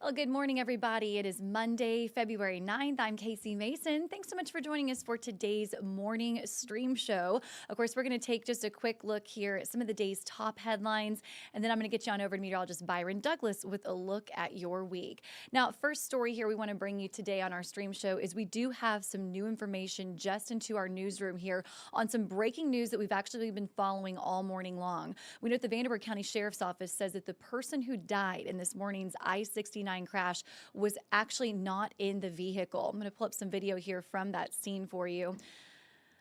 Well, good morning, everybody. It is Monday, February 9th. I'm Casey Mason. Thanks so much for joining us for today's morning stream show. Of course, we're going to take just a quick look here at some of the day's top headlines, and then I'm going to get you on over to meteorologist Byron Douglas with a look at your week. Now, first story here we want to bring you today on our stream show is we do have some new information just into our newsroom here on some breaking news that we've actually been following all morning long. We know that the Vanderburgh County Sheriff's Office says that the person who died in this morning's I69 crash was actually not in the vehicle. I'm going to pull up some video here from that scene for you.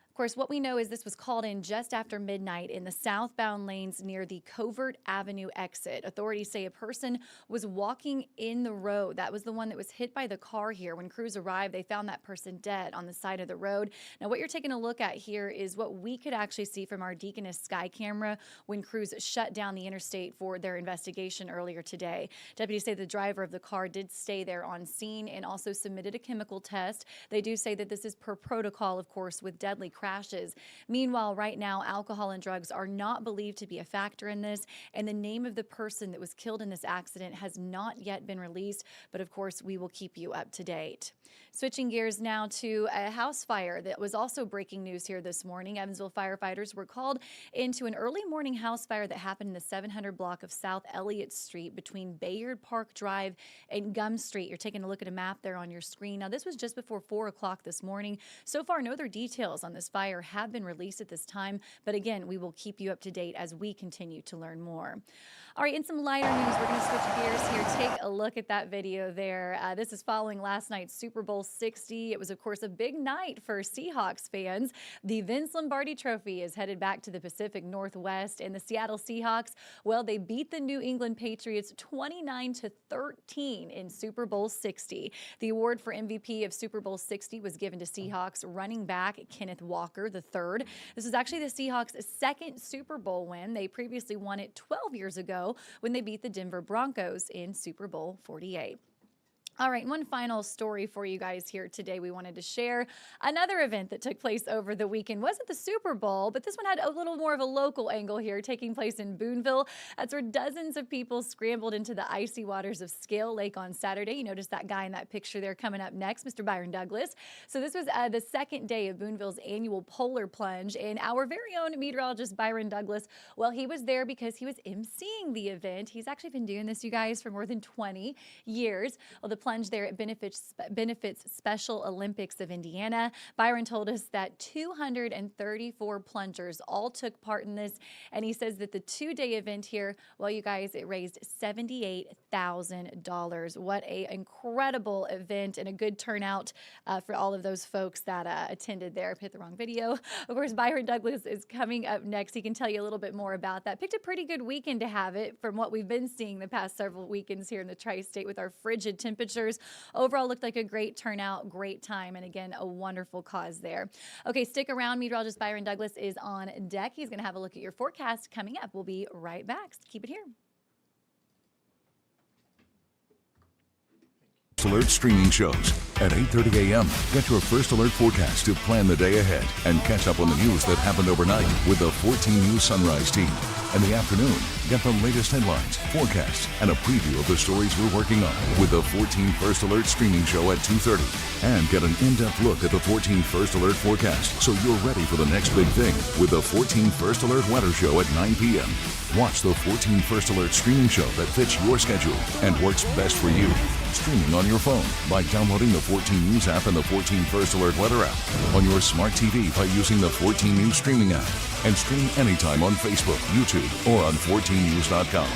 Of course, what we know is this was called in just after midnight in the southbound lanes near the Covert Avenue exit. Authorities say a person was walking in the road. That was the one that was hit by the car here. When crews arrived, they found that person dead on the side of the road. Now, what you're taking a look at here is what we could actually see from our Deaconess Sky camera when crews shut down the interstate for their investigation earlier today. Deputies say the driver of the car did stay there on scene and also submitted a chemical test. They do say that this is per protocol, of course, with deadly crashes. Meanwhile, right now, alcohol and drugs are not believed to be a factor in this, and the name of the person that was killed in this accident has not yet been released, but of course, we will keep you up to date. Switching gears now to a house fire that was also breaking news here this morning. Evansville firefighters were called into an early morning house fire that happened in the 700 block of South Elliott Street between Bayard Park Drive and Gum Street. You're taking a look at a map there on your screen. Now, this was just before 4 o'clock this morning. So far, no other details on this fire have been released at this time, but again, we will keep you up to date as we continue to learn more. All right, in some lighter news, we're going to switch gears here. Take a look at that video there. This is following last night's Super Bowl 60. It was, of course, a big night for Seahawks fans. The Vince Lombardi Trophy is headed back to the Pacific Northwest, and the Seattle Seahawks, well, they beat the New England Patriots 29-13 in Super Bowl 60. The award for MVP of Super Bowl 60 was given to Seahawks running back Kenneth Walker III. This is actually the Seahawks' second Super Bowl win. They previously won it 12 years ago when they beat the Denver Broncos in Super Bowl 48. All right, one final story for you guys here today. We wanted to share another event that took place over the weekend. Wasn't the Super Bowl, but this one had a little more of a local angle here, taking place in Boonville. That's where dozens of people scrambled into the icy waters of Scale Lake on Saturday. You notice that guy in that picture there coming up next, Mr. Byron Douglas. So this was the second day of Boonville's annual polar plunge, and our very own meteorologist Byron Douglas, well, he was there because he was emceeing the event. He's actually been doing this, you guys, for more than 20 years. Well, the plunge there, it benefits Special Olympics of Indiana. Byron told us that 234 plungers all took part in this, and he says that the two-day event here, well, you guys, it raised $78,000. What an incredible event and a good turnout for all of those folks that attended there. Hit the wrong video. Of course, Byron Douglas is coming up next. He can tell you a little bit more about that. Picked a pretty good weekend to have it from what we've been seeing the past several weekends here in the Tri-State with our frigid temperatures. Overall, looked like a great turnout, great time, and again, a wonderful cause there. Okay, stick around. Meteorologist Byron Douglas is on deck. He's going to have a look at your forecast coming up. We'll be right back. Keep it here. Alert streaming shows at 8:30 a.m. Get your first alert forecast to plan the day ahead and catch up on the news that happened overnight with the 14 News Sunrise team. In the afternoon, get the latest headlines, forecasts, and a preview of the stories we're working on with the 14 First Alert streaming show at 2:30. And get an in-depth look at the 14 First Alert forecast so you're ready for the next big thing with the 14 First Alert weather show at 9 p.m. Watch the 14 First Alert streaming show that fits your schedule and works best for you. Streaming on your phone by downloading the 14 News app and the 14 First Alert weather app. On your smart TV by using the 14 News streaming app. And stream anytime on Facebook, YouTube, or on 14news.com.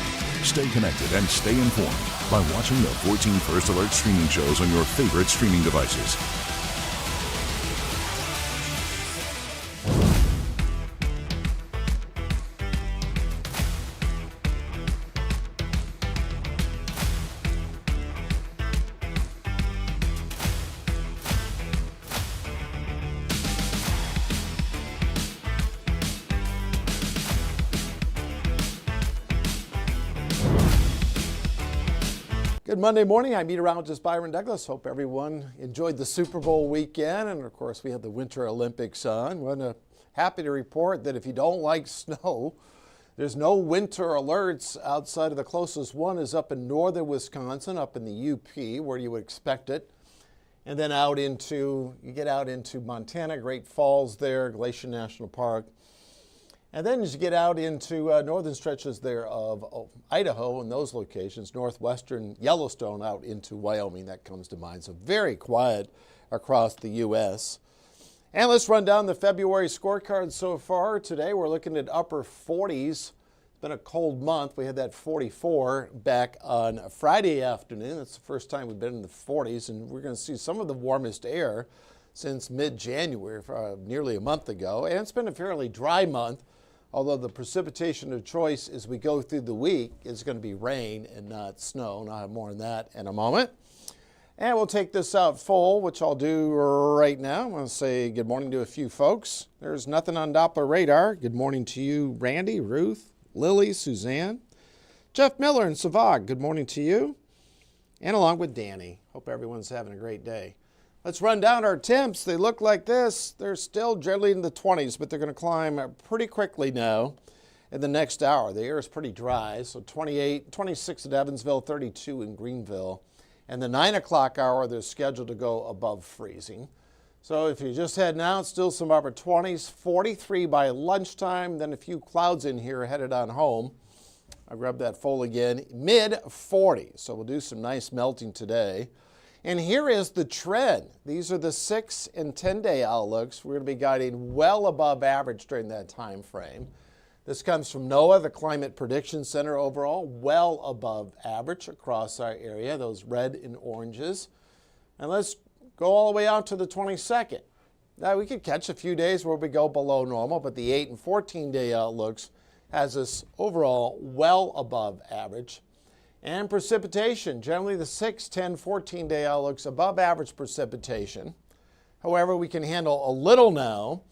Stay connected and stay informed by watching the 14 First Alert streaming shows on your favorite streaming devices. Good Monday morning. I'm meteorologist Byron Douglas. Hope everyone enjoyed the Super Bowl weekend. And of course, we had the Winter Olympics on. We're happy to report that if you don't like snow, There's no winter alerts outside of the closest one is up in northern Wisconsin, up in the UP, where you would expect it. And then you get out into Montana, Great Falls there, Glacier National Park. And then as you get out into northern stretches there of Idaho and those locations, northwestern Yellowstone out into Wyoming, that comes to mind. So very quiet across the U.S. And let's run down the February scorecard so far. Today we're looking at upper 40s. It's been a cold month. We had that 44 back on Friday afternoon. That's the first time we've been in the 40s, and we're going to see some of the warmest air since mid-January, nearly a month ago. And it's been a fairly dry month, although the precipitation of choice as we go through the week is going to be rain and not snow. And I'll have more on that in a moment. And we'll take this out full, which I'll do right now. I want to say good morning to a few folks. There's nothing on Doppler radar. Good morning to you, Randy, Ruth, Lily, Suzanne, Jeff Miller, and Savag. Good morning to you. And along with Danny. Hope everyone's having a great day. Let's run down our temps. They look like this. They're still generally in the 20s, but they're going to climb pretty quickly now in the next hour. The air is pretty dry, so 26 at Evansville, 32 in Greenville. And the 9 o'clock hour, they're scheduled to go above freezing. So if you're just heading out, still some upper 20s, 43 by lunchtime, then a few clouds in here headed on home. I'll grab that full again, mid-40s. So we'll do some nice melting today. And here is the trend. These are the 6 and 10-day outlooks. We're going to be guiding well above average during that time frame. This comes from NOAA, the Climate Prediction Center overall, well above average across our area, those red and oranges. And let's go all the way out to the 22nd. Now, we could catch a few days where we go below normal, but the 8 and 14-day outlooks has us overall well above average. And precipitation, generally the 6, 10, 14-day outlooks above average precipitation. However, we can handle a little now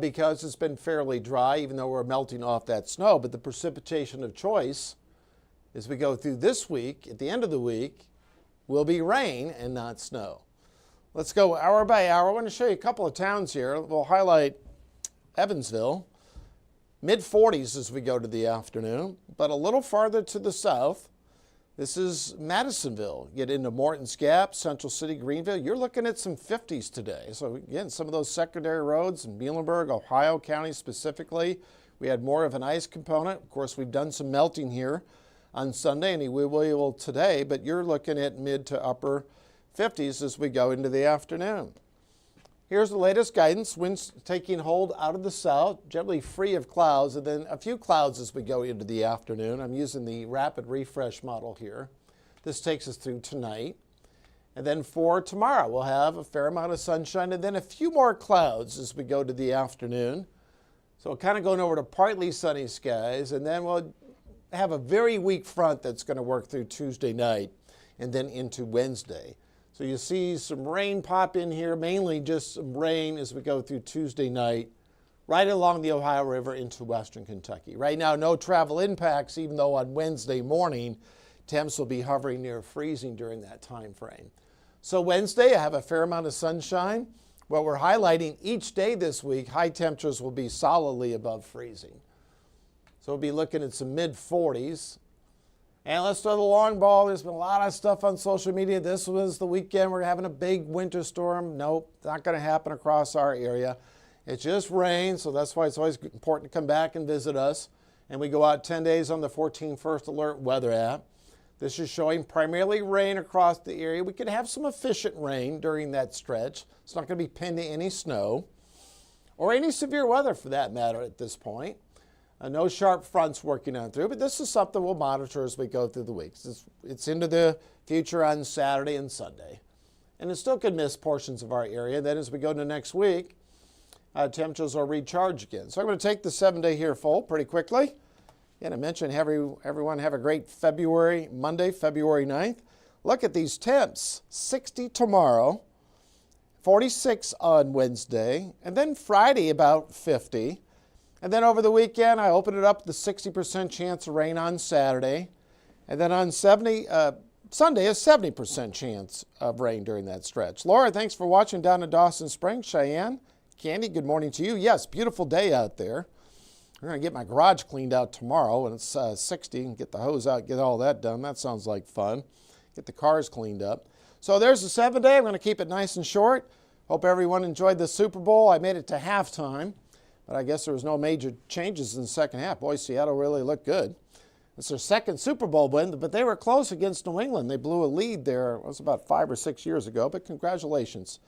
because it's been fairly dry, even though we're melting off that snow. But the precipitation of choice as we go through this week, at the end of the week, will be rain and not snow. Let's go hour by hour. I want to show you a couple of towns here. We'll highlight Evansville, mid-40s as we go to the afternoon, but a little farther to the south. This is Madisonville. Get into Morton's Gap, Central City, Greenville. You're looking at some 50s today. So again, some of those secondary roads in Muhlenberg, Ohio County specifically, we had more of an ice component. Of course, we've done some melting here on Sunday, and we will today, but you're looking at mid to upper 50s as we go into the afternoon. Here's the latest guidance. Winds taking hold out of the south, generally free of clouds, and then a few clouds as we go into the afternoon. I'm using the rapid refresh model here. This takes us through tonight. And then for tomorrow, we'll have a fair amount of sunshine and then a few more clouds as we go to the afternoon. So kind of going over to partly sunny skies, and then we'll have a very weak front that's going to work through Tuesday night and then into Wednesday. So you see some rain pop in here, mainly just some rain as we go through Tuesday night, right along the Ohio River into western Kentucky. Right now, no travel impacts, even though on Wednesday morning, temps will be hovering near freezing during that time frame. So Wednesday, I have a fair amount of sunshine. What we're highlighting each day this week, high temperatures will be solidly above freezing. So we'll be looking at some mid-40s. And let's throw the long ball. There's been a lot of stuff on social media. This was the weekend. We're having a big winter storm. Nope, not going to happen across our area. It just rains, so that's why it's always important to come back and visit us. And we go out 10 days on the 14 First Alert weather app. This is showing primarily rain across the area. We could have some efficient rain during that stretch. It's not going to be pinned to any snow or any severe weather for that matter at this point. No sharp fronts working on through, but this is something we'll monitor as we go through the weeks. It's into the future on Saturday and Sunday. And it still could miss portions of our area. Then as we go to next week, temperatures will recharge again. So I'm going to take the 7-day here full pretty quickly. And I mentioned everyone have a great Monday, February 9th. Look at these temps, 60 tomorrow, 46 on Wednesday, and then Friday about 50. And then over the weekend, I open it up the 60% chance of rain on Saturday. And then on Sunday, a 70% chance of rain during that stretch. Laura, thanks for watching down in Dawson Springs. Cheyenne, Candy, good morning to you. Yes, beautiful day out there. I'm going to get my garage cleaned out tomorrow, and it's 60, and get the hose out, get all that done. That sounds like fun. Get the cars cleaned up. So there's the 7-day. I'm going to keep it nice and short. Hope everyone enjoyed the Super Bowl. I made it to halftime, but I guess there was no major changes in the second half. Boy, Seattle really looked good. It's their second Super Bowl win, but they were close against New England. They blew a lead there. It was about 5 or 6 years ago, but congratulations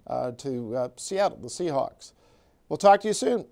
to Seattle, the Seahawks. We'll talk to you soon.